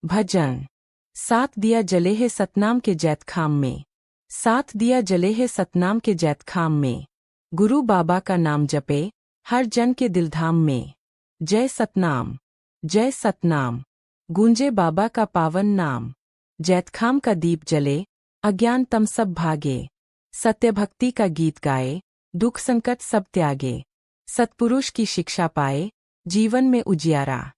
भजन। सात दिया जले है सतनाम के जैतखाम में। सात दिया जले है सतनाम के जैतखाम में। गुरु बाबा का नाम जपे हर जन के दिलधाम में। जय सतनाम, जय सतनाम, गूंजे बाबा का पावन नाम। जैतखाम का दीप जले, अज्ञान तम सब भागे। सत्य भक्ति का गीत गाए, दुख संकट सब त्यागे। सत्पुरुष की शिक्षा पाए, जीवन में उजियारा।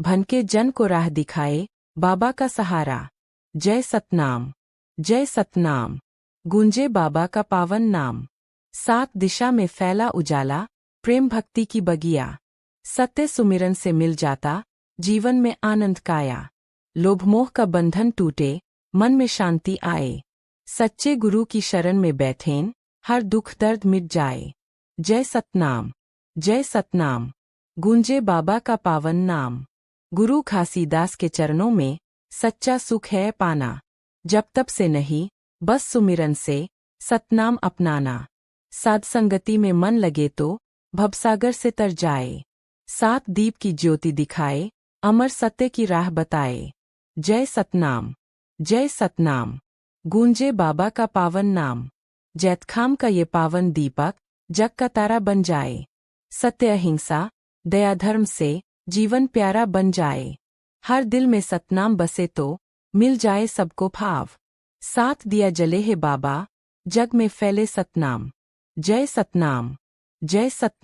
भनके जन को राह दिखाए, बाबा का सहारा। जय सतनाम, जय सतनाम, गूंजे बाबा का पावन नाम। सात दिशा में फैला उजाला, प्रेम भक्ति की बगिया। सत्य सुमिरन से मिल जाता, जीवन में आनंद काया। लोभ मोह का बंधन टूटे, मन में शांति आए। सच्चे गुरु की शरण में बैठें, हर दुख दर्द मिट जाए। जय सतनाम, जय सतनाम, गूंजे बाबा का पावन नाम। गुरु घासीदास के चरणों में सच्चा सुख है पाना। जब तब से नहीं, बस सुमिरन से सतनाम अपनाना। साध संगति में मन लगे तो भवसागर से तर जाए। सात दीप की ज्योति दिखाए, अमर सत्य की राह बताए। जय सतनाम, जय सतनाम, गूंजे बाबा का पावन नाम। जैतखाम का ये पावन दीपक जग का तारा बन जाए। सत्य अहिंसा दया धर्म से जीवन प्यारा बन जाए। हर दिल में सतनाम बसे तो मिल जाए सबको भाव। सात दिया जले है बाबा, जग में फैले सतनाम। जय सतनाम, जय सतनाम।